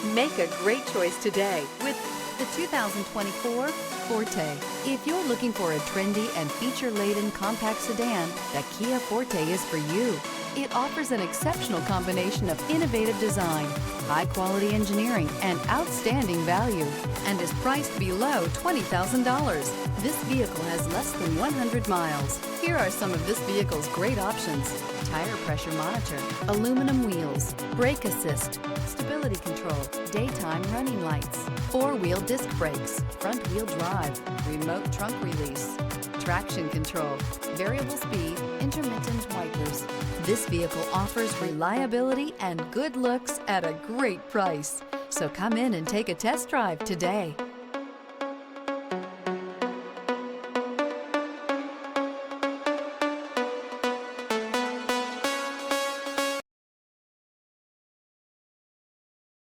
Make a great choice today with the 2024 Forte. If you're looking for a trendy and feature-laden compact sedan, the Kia Forte is for you. It offers an exceptional combination of innovative design, high-quality engineering, and outstanding value, and is priced below $20,000. This vehicle has less than 100 miles. Here are some of this vehicle's great options: tire pressure monitor, aluminum wheels, brake assist, stability control, daytime running lights, four-wheel disc brakes, front-wheel drive, remote trunk release, traction control, variable speed, intermittent wipers. This vehicle offers reliability and good looks at a great price. So come in and take a test drive today.